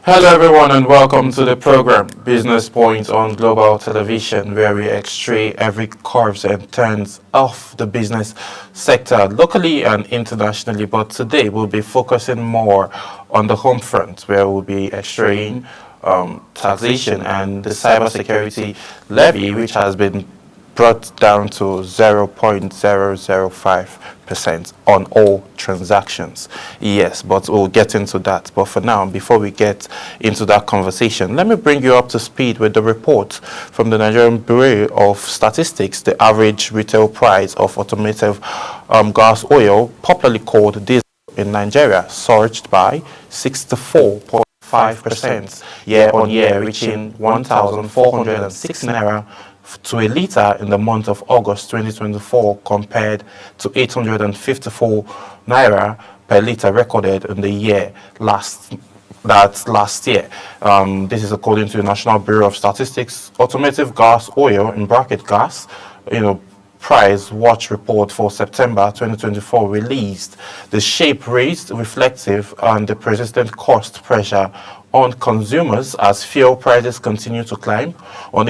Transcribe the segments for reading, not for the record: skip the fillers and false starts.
Hello, everyone, and welcome to the program Business Point on Global Television, where we x-ray every curves and turns of the business sector locally and internationally. But today we'll be focusing more on the home front, where we'll be x-raying taxation and the cybersecurity levy, which has been brought down to 0.005% on all transactions. Yes, but we'll get into that. But for now, before we get into that conversation, let me bring you up to speed with the report from the Nigerian Bureau of Statistics. The average retail price of automotive gas oil, popularly called diesel in Nigeria, surged by 64.5% year-on-year, reaching 1,406 naira to a litre in the month of August 2024, compared to 854 naira per litre recorded in the year last year. This is according to the National Bureau of Statistics. Automotive gas oil, in bracket gas, price watch report for September 2024 released. The shape raised reflective on the persistent cost pressure on consumers as fuel prices continue to climb. On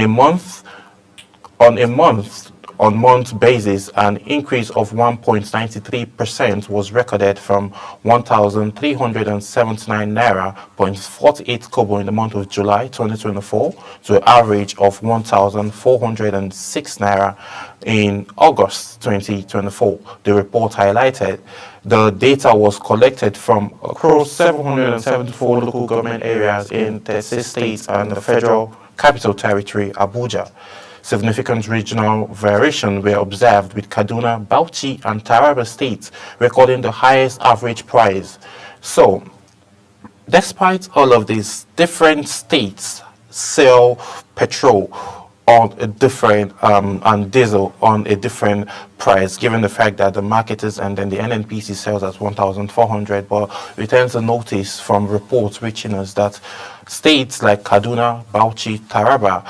a month-on-month basis, an increase of 1.93% was recorded from 1,379 naira 0.48 kobo in the month of July 2024 to an average of 1,406 naira in August 2024. The report highlighted the data was collected from across 774 local government areas in 36 states and the Federal Capital Territory, Abuja. Significant regional variation were observed, with Kaduna, Bauchi, and Taraba states recording the highest average price. So, despite all of these, different states sell petrol on a different and diesel on a different price, given the fact that the market is, and then the NNPC sells at 1,400. But we tend to notice from reports reaching us that states like Kaduna, Bauchi, Taraba,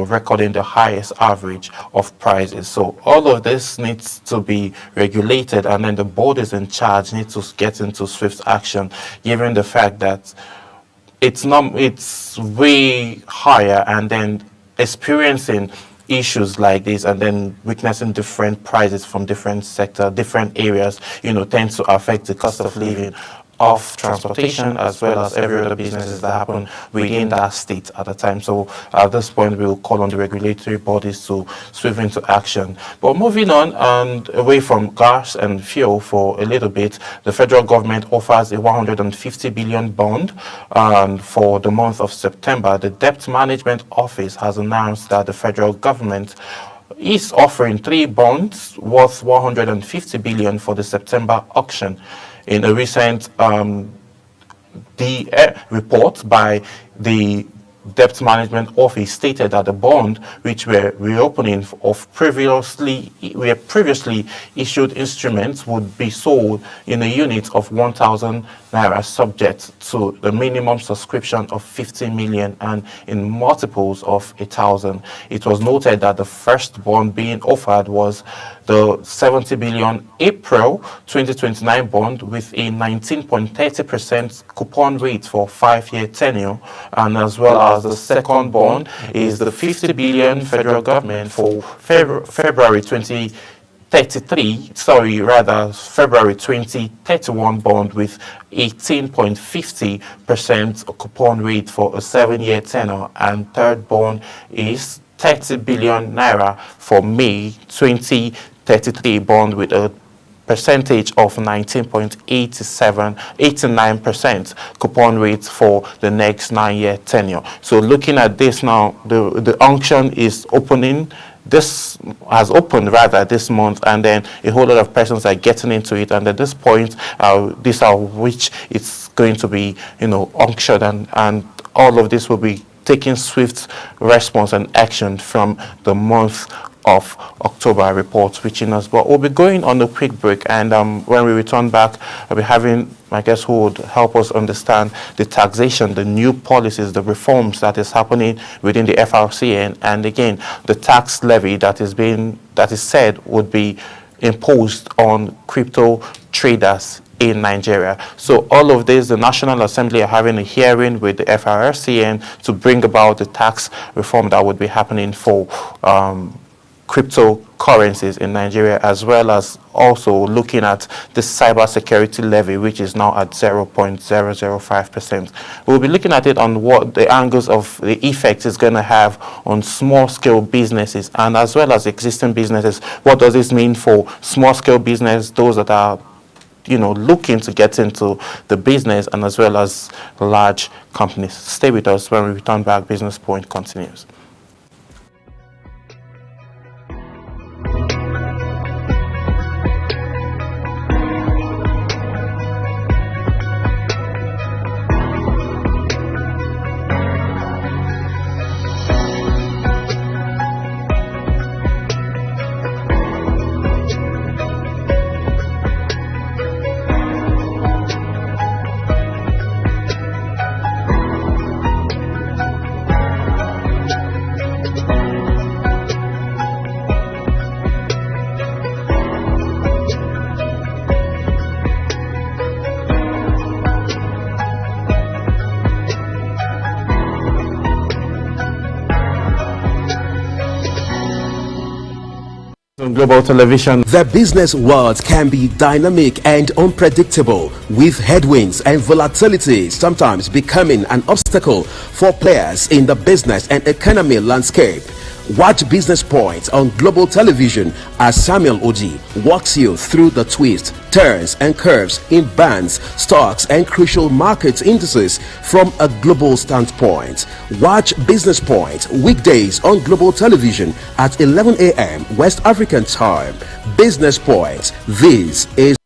recording the highest average of prices. So all of this needs to be regulated, and then the bodies in charge need to get into swift action, given the fact that it's way higher, and then experiencing issues like this and then witnessing different prices from different sectors, different areas, tends to affect the cost of living of transportation, as well as every other businesses that happen within that state at the time. So at this point, we will call on the regulatory bodies to swift into action. But moving on and away from gas and fuel for a little bit, the federal government offers a 150 billion bond for the month of September. The Debt Management Office has announced that the federal government is offering 3 bonds worth 150 billion for the September auction. In a recent report by the Debt Management Office, stated that the bond, which were reopening of previously issued instruments, would be sold in a unit of 1,000 naira, subject to the minimum subscription of 50 million and in multiples of 1,000. It was noted that the first bond being offered was the 70 billion April 2029 bond with a 19.30% coupon rate for 5-year tenure, and as well as the second bond is the 50 billion federal government for February 2031 bond with 18.50% coupon rate for a 7-year tenure, and third bond is 30 billion naira for May 2033 bond with a percentage of 19.89% coupon rate for the next 9-year tenure. So looking at this now, the auction is opening. This has opened rather this month, and then a whole lot of persons are getting into it, and at this point these are which it's going to be auctioned, and all of this will be taking swift response and action from the month of October reports reaching us. But we'll be going on a quick break, and when we return back, I'll be having my guest who would help us understand the taxation, the new policies, the reforms that is happening within the FRCN, and again the tax levy that is said would be imposed on crypto traders in Nigeria. So all of this, the National Assembly are having a hearing with the FRCN to bring about the tax reform that would be happening for cryptocurrencies in Nigeria, as well as also looking at the cybersecurity levy, which is now at 0.005%. We'll be looking at it on what the angles of the effect is going to have on small-scale businesses and as well as existing businesses. What does this mean for small-scale business, those that are looking to get into the business, and as well as large companies? Stay with us. When we return back, Business Point continues. Global Television. The business world can be dynamic and unpredictable, with headwinds and volatility sometimes becoming an obstacle for players in the business and economy landscape. Watch Business Point on Global Television as Samuel Oji walks you through the twists, turns and curves in bands, stocks and crucial market indices from a global standpoint. Watch Business Point weekdays on Global Television at 11 a.m. West African time. Business Point. This is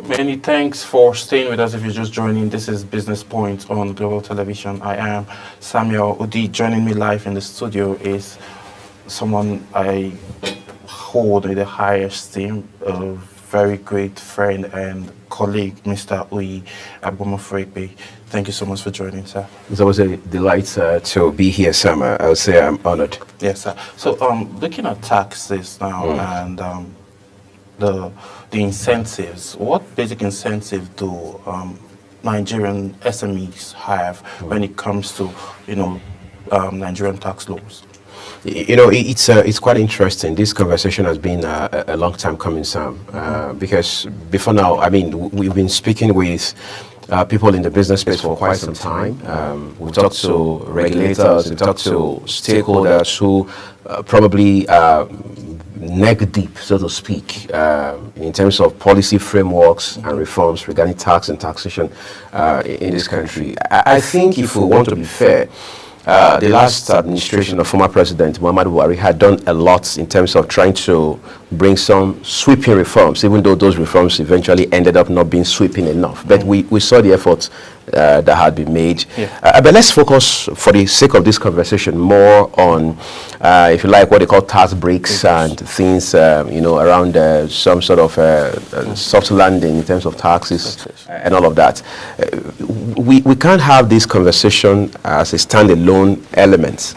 Many thanks for staying with us. If you're just joining, this is Business Point on Global Television. I am Samuel Udi. Joining me live in the studio is someone I hold in the highest esteem of very great friend and colleague, Mr. Uyi Agbomofrekbe. Thank you so much for joining, sir. It's always a delight to be here, Sam. I would say I'm honored. Yes, sir. So, looking at taxes now and the incentives, what basic incentive do Nigerian SMEs have when it comes to, Nigerian tax laws? It's quite interesting. This conversation has been a long time coming, Sam, because before now, I mean, we've been speaking with people in the business space for quite some time. We talked to regulators, we talked to stakeholders who probably neck deep, so to speak, in terms of policy frameworks and reforms regarding tax and taxation in this country. I think if we want to be fair, the last administration of former President Muhammadu Buhari had done a lot in terms of trying to bring some sweeping reforms, even though those reforms eventually ended up not being sweeping enough. But we saw the efforts that had been made. Yeah. But let's focus, for the sake of this conversation, more on, if you like, what they call tax breaks and things, around some sort of soft landing in terms of taxes and all of that. We can't have this conversation as a standalone element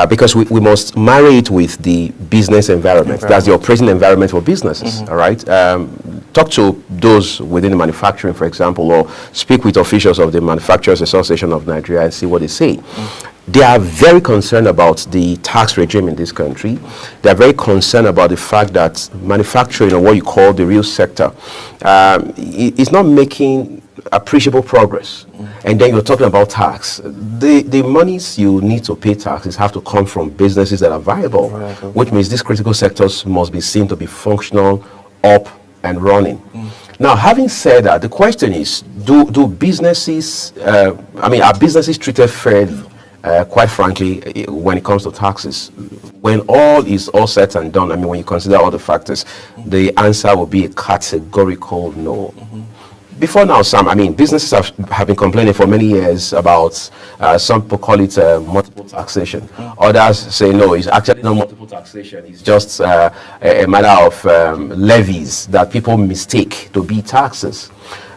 because we must marry it with the business environment. That's the operating environment for businesses, all right? Talk to those within the manufacturing, for example, or speak with officials of the Manufacturers Association of Nigeria and see what they say. They are very concerned about the tax regime in this country. They are very concerned about the fact that manufacturing, or what you call the real sector, is not making appreciable progress. And then you're talking about tax. The monies you need to pay taxes have to come from businesses that are viable, which means these critical sectors must be seen to be functional, up and running. Now, having said that, the question is, do businesses, are businesses treated fairly, quite frankly, when it comes to taxes? When all is all said and done, when you consider all the factors, the answer will be a categorical no. Before now, Sam, businesses have been complaining for many years about, some people call it multiple taxation. Others say no, it's actually not multiple taxation. It's just a matter of levies that people mistake to be taxes.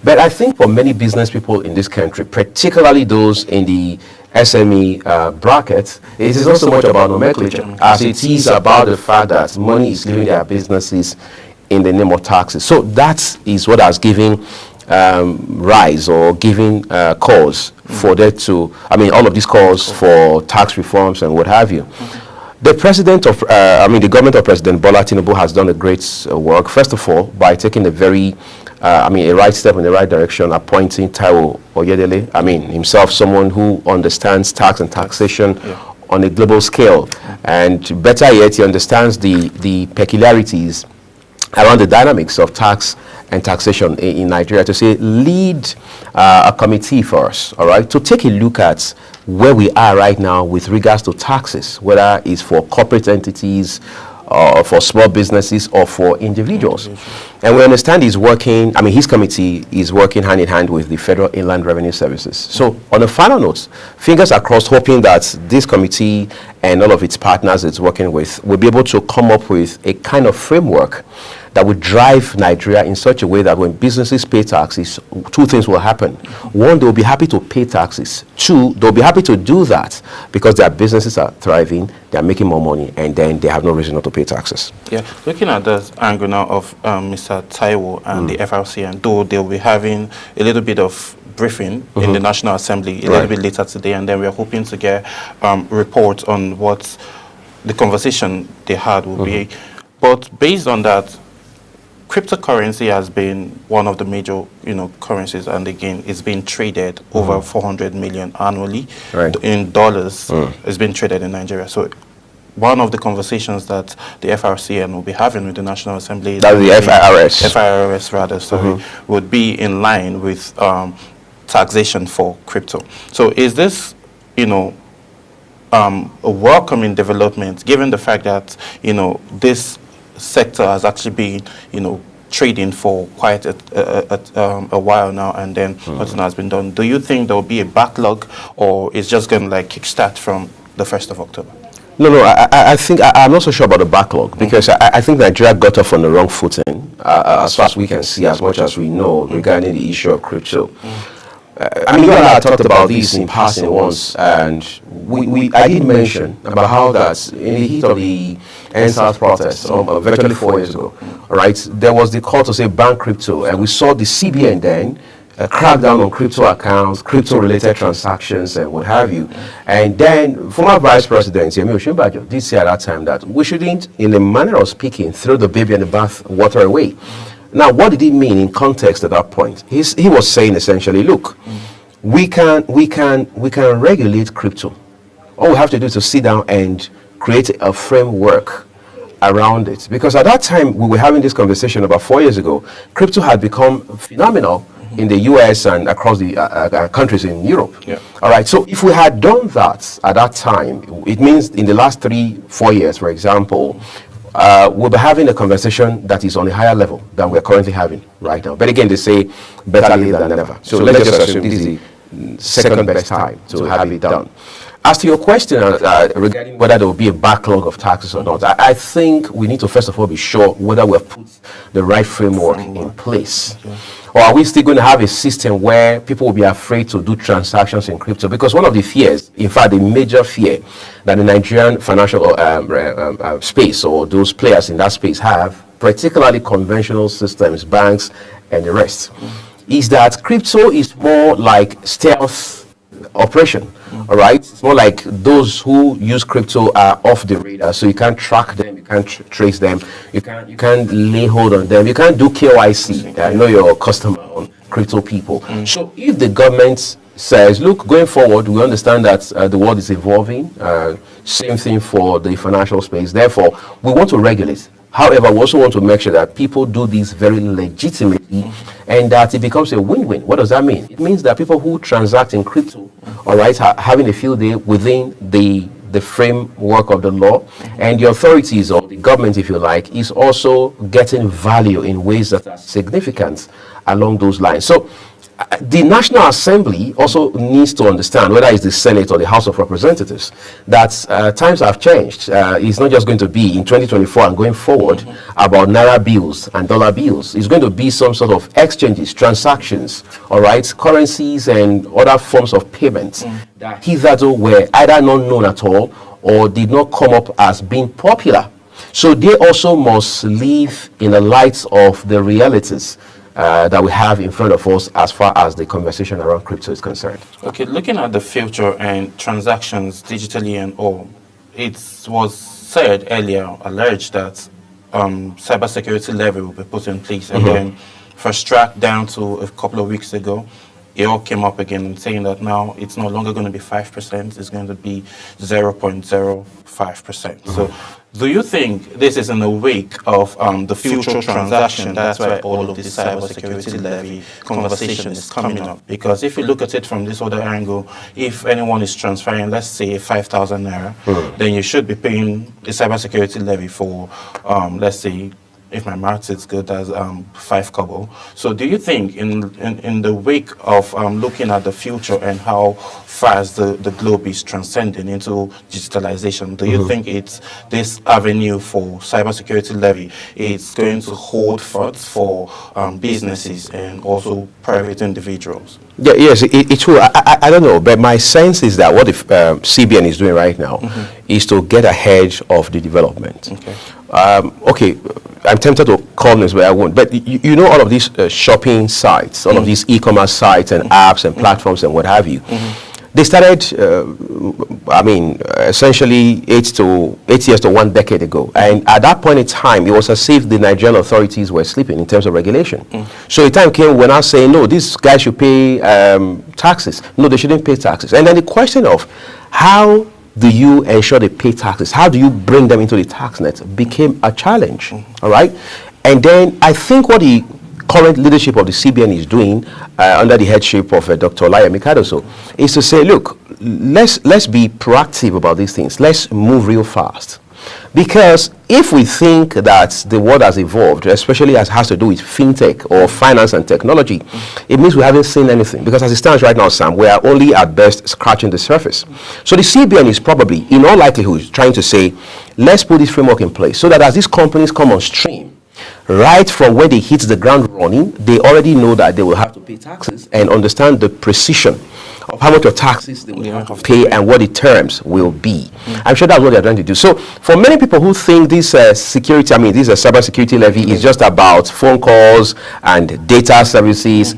But I think for many business people in this country, particularly those in the SME bracket, it is not so much about nomenclature as it is about the fact that money is leaving their businesses in the name of taxes. So that is what has given rise or giving cause for that to, all of these calls for tax reforms and what have you. The president of, the government of President Bola Tinubu has done a great work, first of all, by taking a very, a right step in the right direction, appointing Taiwo Oyedele, himself someone who understands tax and taxation on a global scale. And better yet, he understands the peculiarities around the dynamics of tax and taxation in Nigeria, to say lead a committee for us, all right, to take a look at where we are right now with regards to taxes, whether it's for corporate entities, or for small businesses, or for individuals. And we understand he's working, his committee is working hand in hand with the Federal Inland Revenue Services. So on a final note, fingers are crossed, hoping that this committee and all of its partners it's working with will be able to come up with a kind of framework that would drive Nigeria in such a way that when businesses pay taxes, two things will happen. One, they'll be happy to pay taxes. Two, they'll be happy to do that because their businesses are thriving, they're making more money, and then they have no reason not to pay taxes. Yeah, looking at this angle now of Mr. Taiwo and the FRCN, though they'll be having a little bit of briefing in the National Assembly a little bit later today, and then we're hoping to get reports on what the conversation they had will be. But based on that, cryptocurrency has been one of the major, currencies, and again, it's been traded over 400 million annually in dollars. It's been traded in Nigeria. So, one of the conversations that the FRCN will be having with the National Assembly, that's the FIRS, FIRS rather, sorry, would be in line with taxation for crypto. So, is this, a welcoming development, given the fact that this sector has actually been, trading for quite a while now, and then nothing has been done? Do you think there will be a backlog, or it's just going to kickstart from the 1st of October? No. I think I'm not so sure about the backlog because I think Nigeria got off on the wrong footing as far as we can see, as much as we know regarding the issue of crypto. I mean, you and I talked about this in passing once, and I did mention about how that in the heat of the NSAS protests, virtually 4 years ago, right, there was the call to say ban crypto, and we saw the CBN then crack down on crypto accounts, crypto-related transactions, and what have you. And then former Vice President Yemi Osinbajo did say at that time that we shouldn't, in a manner of speaking, throw the baby and the bath water away. Now, what did he mean in context at that point? He was saying essentially, look, we can regulate crypto. All we have to do is to sit down and create a framework around it. Because at that time, we were having this conversation about 4 years ago. Crypto had become phenomenal in the US and across the countries in Europe. Yeah. All right. So if we had done that at that time, it means in the last 3-4 years, for example, we'll be having a conversation that is on a higher level than we're currently having right now. But again, they say better late than never. So let's just assume this is the second best time to have it done. As to your question regarding whether there will be a backlog of taxes or not, I think we need to first of all be sure whether we have put the right framework in place. Or are we still going to have a system where people will be afraid to do transactions in crypto? Because one of the fears, in fact, the major fear that the Nigerian financial space or those players in that space have, particularly conventional systems, banks, and the rest, is that crypto is more like stealth operation. All right, it's more like those who use crypto are off the radar, so you can't track them, you can't trace them, you can't lay hold on them, you can't do KYC. Know your customer on crypto people. So if the government says, look, going forward, we understand that the world is evolving. Same thing for the financial space. Therefore, we want to regulate. However, we also want to make sure that people do this very legitimately and that it becomes a win-win. What does that mean? It means that people who transact in crypto, all right, are having a field day within the framework of the law, and the authorities or the government, if you like, is also getting value in ways that are significant along those lines. So the National Assembly also needs to understand, whether it's the Senate or the House of Representatives, that times have changed. It's not just going to be in 2024 and going forward about naira bills and dollar bills. It's going to be some sort of exchanges, transactions, all right, currencies and other forms of payments that hitherto were either not known at all or did not come up as being popular. So they also must live in the light of the realities that we have in front of us as far as the conversation around crypto is concerned. Okay, looking at the future and transactions digitally and all, it was said earlier, alleged that cybersecurity levy will be put in place. And then first track down to a couple of weeks ago, it all came up again and saying that now it's no longer going to be 5%, it's going to be 0.05%. So do you think this is in the wake of the future transaction? That's why all of this cybersecurity levy conversation is coming up. Because if you look at it from this other angle, if anyone is transferring, let's say 5,000 naira, then you should be paying a cybersecurity levy for, let's say, if my maths is good, as 5 kobo. So do you think in the wake of looking at the future and how fast the globe is transcending into digitalization, do you think it's this avenue for cybersecurity levy is going to hold forth for businesses and also private individuals? Yeah, yes, it will. I don't know, but my sense is that what the CBN is doing right now is to get ahead of the development. Okay, I'm tempted to call this, but I won't. But you know all of these shopping sites, all of these e-commerce sites and apps and platforms and what have you. They started, essentially 8 years to 1 decade ago. And at that point in time, it was as if the Nigerian authorities were sleeping in terms of regulation. So the time came when I was saying, no, these guys should pay taxes. No, they shouldn't pay taxes. And then the question of how do you ensure they pay taxes? How do you bring them into the tax net became a challenge, all right? And then I think what the current leadership of the CBN is doing under the headship of Dr. Olayemi Kadoso is to say, look, let's be proactive about these things. Let's move real fast. Because if we think that the world has evolved, especially as has to do with fintech or finance and technology, it means we haven't seen anything. Because as it stands right now, Sam, we are only at best scratching the surface. So the CBN is probably, in all likelihood, trying to say, let's put this framework in place so that as these companies come on stream, right from when they hit the ground running, they already know that they will have to pay taxes and understand the precision of how much of taxes they will have to pay and what the terms will be. I'm sure that's what they're trying to do. So for many people who think this security, I mean, this cyber security levy is just about phone calls and data services,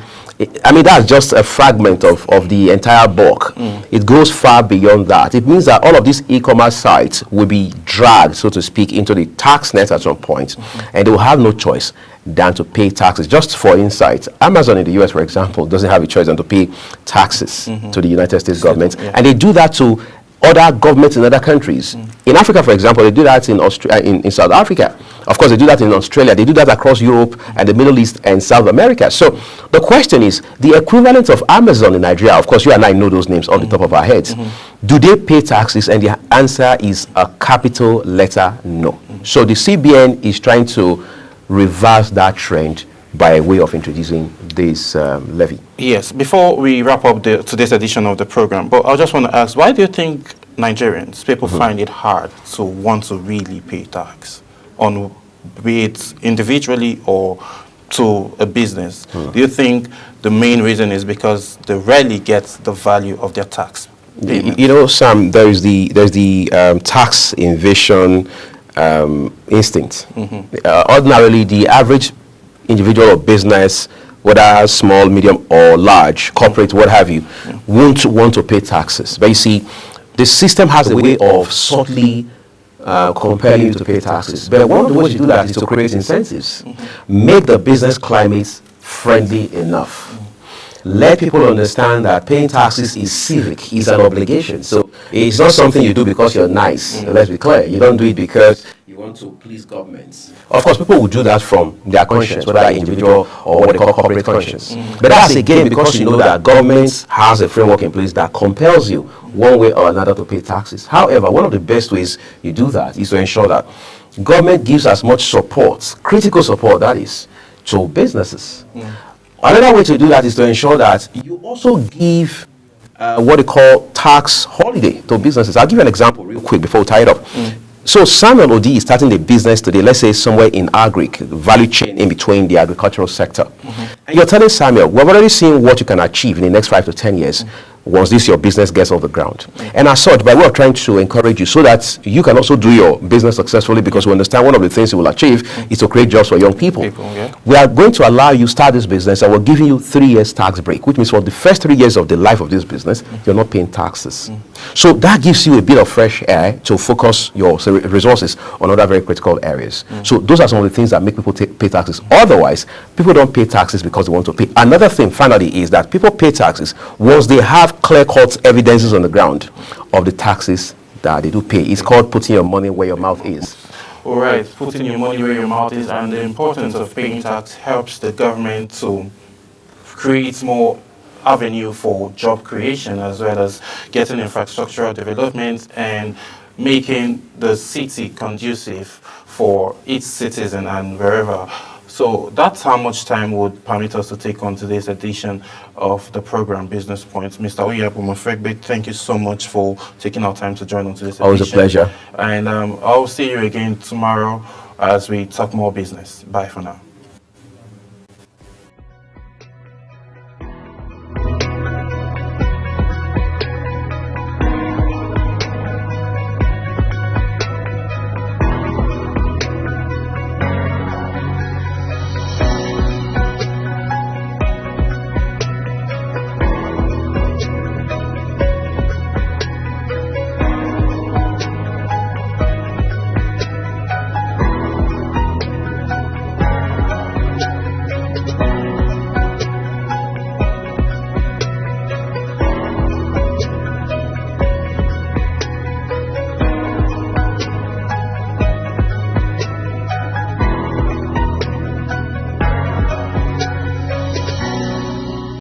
I mean, that's just a fragment of the entire bulk. It goes far beyond that. It means that all of these e-commerce sites will be dragged, so to speak, into the tax net at some point, and they will have no choice than to pay taxes. Just for insight, Amazon in the US, for example, doesn't have a choice than to pay taxes to the United States government, and they do that to other governments in other countries. In Africa, for example, they do that in South Africa. Of course, they do that in Australia. They do that across Europe and the Middle East and South America. So the question is, the equivalent of Amazon in Nigeria, of course, you and I know those names on the top of our heads. Do they pay taxes? And the answer is a capital letter no. So the CBN is trying to reverse that trend by way of introducing this levy. Yes, before we wrap up today's edition of the program, but I just want to ask, why do you think Nigerians, people find it hard to want to really pay tax, on be it individually or to a business? Do you think the main reason is because they rarely get the value of their tax payment? You know, Sam, there's the tax evasion instinct. Ordinarily, the average individual or business, whether small, medium, or large, corporate, what have you, won't want to pay taxes. But you see, the system has a way of subtly compelling you to pay taxes. But one of the ways you do that is to create incentives. Make the business climate friendly enough. Let people understand that paying taxes is civic, is an obligation. So it's not something you do because you're nice. Let's be clear. You don't do it because you want to please governments. Of course, people will do that from their conscience, whether individual or what they call corporate conscience. But that's again because you know that government has a framework in place that compels you one way or another to pay taxes. However, one of the best ways you do that is to ensure that government gives as much support, critical support that is, to businesses. Another way to do that is to ensure that you also give what they call tax holiday to businesses. I'll give you an example real quick before we tie it up. So Samuel Odi is starting a business today, let's say somewhere in agric, value chain in between the agricultural sector. And you're telling Samuel, we've already seen what you can achieve in the next 5 to 10 years once this your business gets off the ground. And as such, by way of trying to encourage you so that you can also do your business successfully, because we understand one of the things you will achieve is to create jobs for young people. We are going to allow you start this business and we're giving you 3 years tax break, which means for the first 3 years of the life of this business, you're not paying taxes. So that gives you a bit of fresh air to focus your resources on other very critical areas. So those are some of the things that make people pay taxes. Otherwise, people don't pay taxes because they want to pay. Another thing, finally, is that people pay taxes once they have clear-cut evidences on the ground of the taxes that they do pay. It's called putting your money where your mouth is. All right, putting your money where your mouth is, and the importance of paying tax helps the government to create more avenue for job creation, as well as getting infrastructural development and making the city conducive for each citizen and wherever. So that's how much time would permit us to take on today's edition of the program Business Points. Mr. Oyebu Mofegbe, thank you so much for taking our time to join on today's edition. Always a pleasure. And I'll see you again tomorrow as we talk more business. Bye for now.